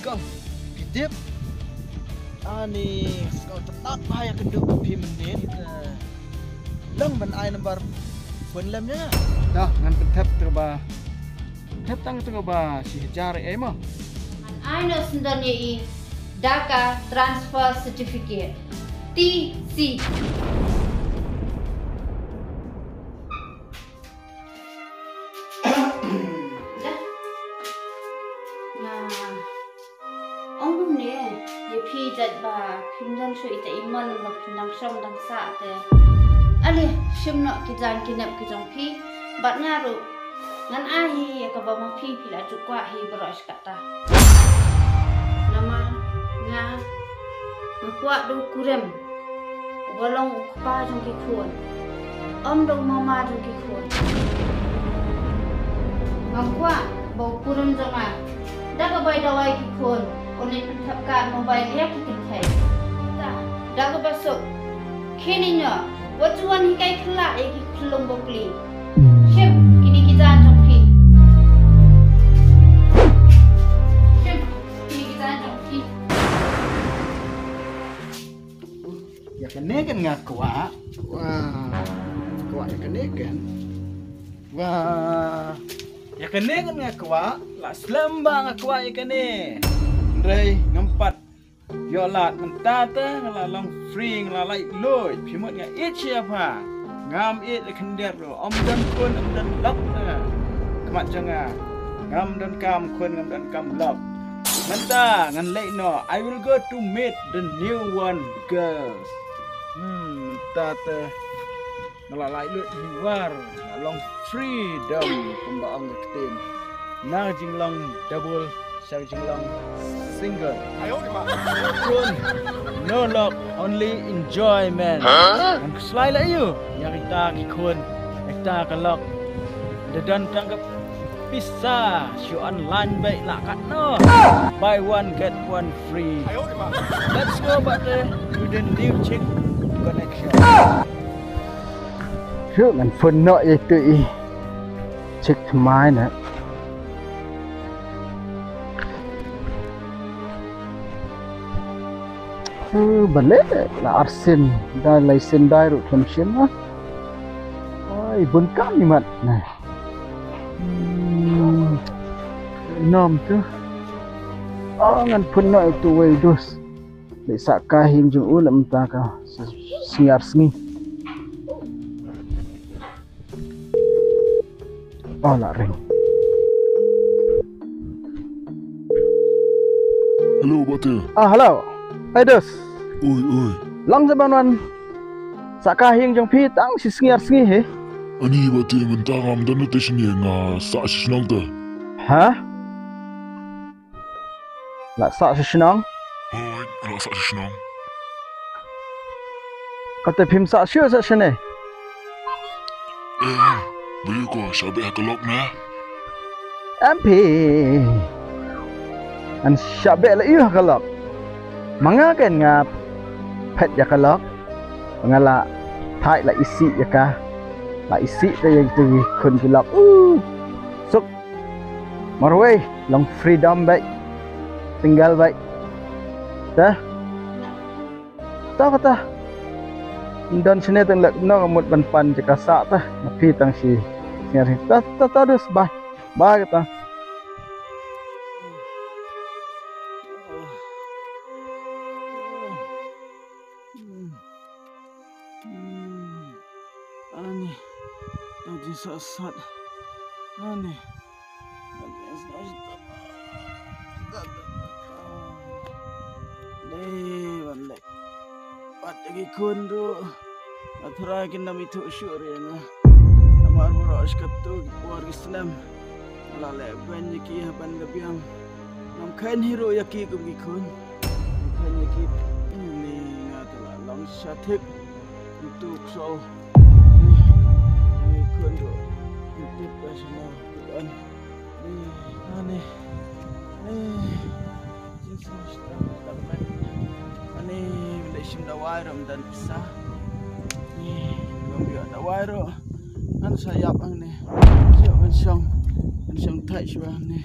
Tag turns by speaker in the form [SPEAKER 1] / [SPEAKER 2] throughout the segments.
[SPEAKER 1] Kau Kitip Ani kau tetap bahaya kedua menit Lang ban ai nomor pun lemnya
[SPEAKER 2] dah ngan pentep terba tep tang terba si jari mah
[SPEAKER 3] I know sebenarnya Dhaka Transfer Certificate TC. Ông ni, ye phi dat ba phim dan shui ta iman ba phim dang som dang sa te. Ali shim no ki jan ki nap ki jong phi bat nga ru ngan a hi ka ba ma phi la chu kwa hi bros kata. Nama nga ngkwa do kurem. Walong ukpa jong ki khon. Om dong mama jong ki khon. Ngkwa ba kurem jong a. Da ka bai dawai ki khon. Ulit pentapkan mobile dia kita kai. Tak, dah besok. Kini nya, wajuan hikai kelak lagi kelong bokli. Shim, kini kita anjong pi. Shim, kini kita anjong pi.
[SPEAKER 1] Ya kene kan ngakwa. Wah, ngakwa ya kene kan. Wah, ya kene kan ngakwa. Lah selamba ngakwa ya kene. Rei ngempat yolat mentata ngalalong free ngalalai loy pimut nga it siapa ngam it lekender ro om dan kun om dan lok na kemat janga ngam dan kam kun ngam dan kam lok menta ngan lei no I will go to meet the new one girls mentata ngalalai loy luar ngalalong freedom pembaang ketin na jinglong double sang jinglong single. Kun, no lock, only enjoyment. Ang slide lah you. Yang kita kikun, kita kelok. Dedan tanggap bisa. Show online baik lah kat no. Buy one get one free. Let's go back to the new chick connection.
[SPEAKER 2] trước ngàn phân nợ vậy tụi chick mai nữa balik là arsen dah license dah rut function lah. Ay bunkan ni mat nah. Nom tu. Ngan pun nak itu way dos. Để xạ ca hình chung u lắm ta ka singar sngi. Lah ring.
[SPEAKER 4] Hello Batu.
[SPEAKER 2] Hello. Hai dos.
[SPEAKER 4] Oi.
[SPEAKER 2] Lang zaman xạ ca hình chung phi tang si singar sngi he.
[SPEAKER 4] Ani Batu mentang am dan notation ni nga sa sinong tu.
[SPEAKER 2] Hah? Lah sa si sinong?
[SPEAKER 4] Oi, la sa sinong.
[SPEAKER 2] Kata phim sa sure sa sene.
[SPEAKER 4] Beli ko sabi hakalok na.
[SPEAKER 2] MP. An sabi la iyo hakalok. Mga kan nga pet hakalok. Ngala thai la isi ya ka. La isi ta yang tu kun kilok. Suk. Marway long freedom baik. Tinggal baik. Dah. Tahu kata. Dan sini tang lek no ngamut ban jika sa ta. Napi tang si nyari. Ta terus bye. Bye kata.
[SPEAKER 1] Ani tadi sasat. Ani balik. Pat lagi kundu. Atara kita mitu syuri na. Namar beras katu keluarga Islam. Lalai banyak ban gabiang. Nam kain hero yaki kumikun. Kain yaki ini ngatalah long shatik untuk so. Ni kundu. Ini pasna bukan. Ni. Ani Malaysia dawai ram dan pisah. Ni Gambia dawai ro. An sayap ang ni. Siap an syang thai syang ni.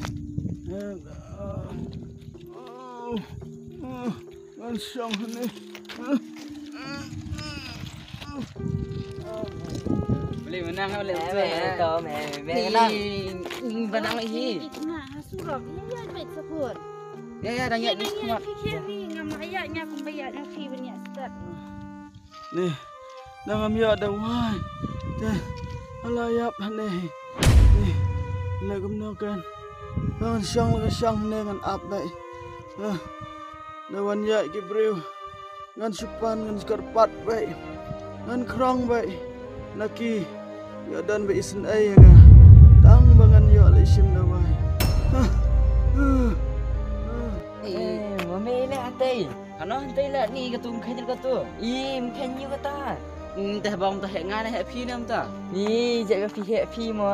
[SPEAKER 1] Ngan syang ni.
[SPEAKER 5] Boleh menang boleh. Tahu mẹ menang. Menang lagi.
[SPEAKER 3] Nah, surah ya baik sekut.
[SPEAKER 5] Ya dah ingat ni semua.
[SPEAKER 3] Fikir ni ngam ayatnya kumbayatnya fi banyak start.
[SPEAKER 1] Ni, nang amya ada wai. Teh, alayap ni. Ni, lagam kan. Ngan syang dengan ap baik. Lawan ya Gibril. Ngan supan ngan skarpat baik. Ngan krong baik. Naki ya dan baik isen ai nga. Tang bangan ya alisim dawai.
[SPEAKER 5] Mami nak hantai. Ano hantai lah ni katu mkhen katu. Mkhen như kata. Teh bong teh ngai hek phi nam ta. Ni jak ka phi hek phi mo.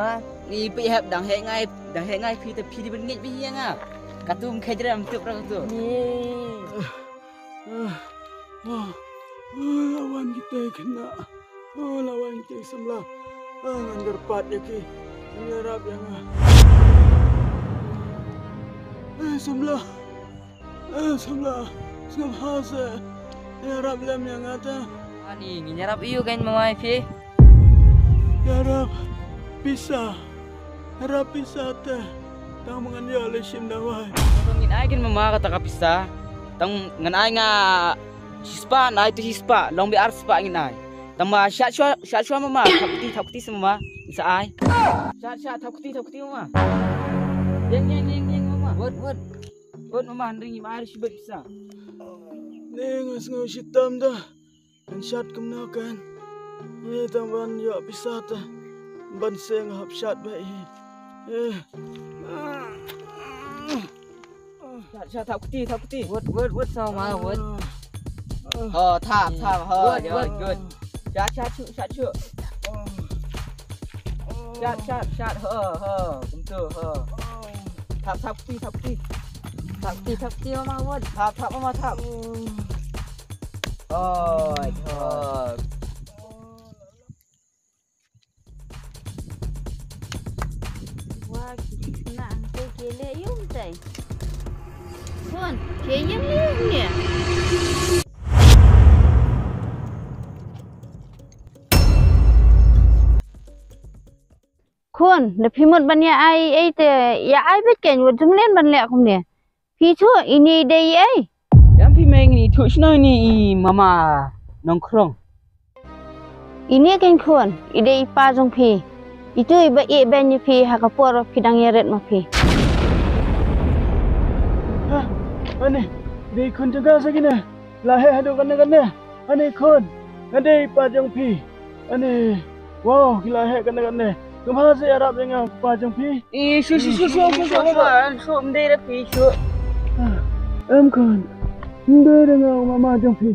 [SPEAKER 5] Ni pi hep dang hek ngai phi te phi di ben ngit pi yang ah. Katu mkhen ram tup ra katu. Ni.
[SPEAKER 1] Lawan kita kena. Lawan kita semla. Ngan gerpat ya ki. Nyerap yang semla. Semla. Ngam hase. Nyerap lem yang ada.
[SPEAKER 5] Ni nyerap iyo kan mamai phi.
[SPEAKER 1] Nyerap bisa. Harap bisa teh. Tang mengan ya lesim dawai.
[SPEAKER 5] Tang ngin ai kan mama kata kapisa. Tang ngan ai nga hispa na itu hispa long bi ar spa ngin ai. Tang ma shat shwa mama thakti semua isa ai. Shat thakti mama. Yang mama. Wot mama ring im ai sibet bisa.
[SPEAKER 1] Ngas ngau sitam dah. Kan shat kemna kan. Ni tamban ya bisa teh. Ban seng hap shat baik.
[SPEAKER 5] Shat thakti. Wot sama wot. Oh, tap. Oh, good. Shat. Shat. Betul. Thakti mama wot. Tap mama tap. Oh.
[SPEAKER 3] Wah, nak hantai kele yung tay. Kun, kayang ni. Kun, dah pimut banyak ai te, ya ai bet kan wad jumlen ban lek kum ni. Pi tu ini dai ai.
[SPEAKER 5] Yang pi meng ni tu sno ni mama nongkrong.
[SPEAKER 3] Ini kan kun, ide ipa jong pi. Itu iba ben ni pi hakapor pidang yeret ma pi.
[SPEAKER 1] Ani, di kun jaga sagina. Lahir hadu kana. Ani kun, ngade pajang pi. Ani, wow, lahir kana. Kemana sih Arab dengan pajang pi?
[SPEAKER 5] Su mama. Su mdera pi su.
[SPEAKER 1] Kun, ngade dengan mama jang pi.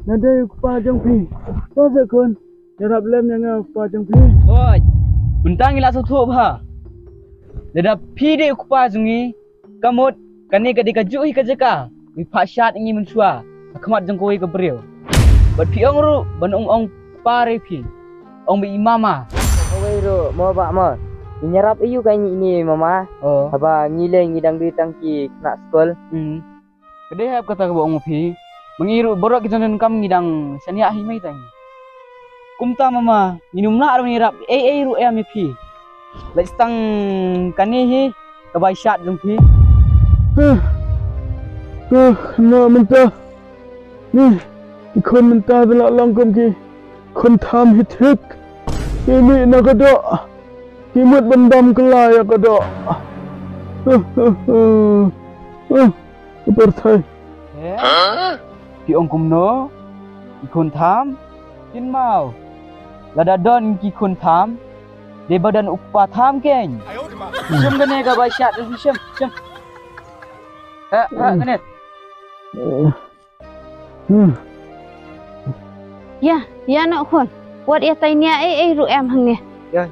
[SPEAKER 1] Ngade pajang pi. Masa kun, Arab lem dengan pajang pi.
[SPEAKER 5] Oh, bentang ila tu ha. Dada pi de kupa jungi. Kamut kani ka dikaju hi ka jaka. Mi phashat ngi mensua. Kamat jengkoi ka breu. Bat pi ong ong pare pi. Ong bi mama.
[SPEAKER 6] Oi ro mo ba mo. Nyerap iu kan ini mama.
[SPEAKER 5] Oh.
[SPEAKER 6] Haba ngileng ngidang di tangki nak skol.
[SPEAKER 5] Kedai hab kata ka ong pi. Mengiru borok kitan kam ngidang sania hi mai tang. Kumta mama minum na ar menirap ru mi pi. Lestang kani hi ka bai shat jeng pi.
[SPEAKER 1] Na mentah. Ni, ikon mentah belak langkum ki. Kon tham hitik. Ini nak ada. Kimut bendam kelai ya kada. Seperti.
[SPEAKER 5] Pi ong kumno. Ikon tham. Kin mau. Lada don ki kun tham. De badan upa tham keng. Syam gane ka bai shat syam. Gane.
[SPEAKER 3] Ya nak kun. Wad ya tay niya ru em hang ni.
[SPEAKER 6] Ya.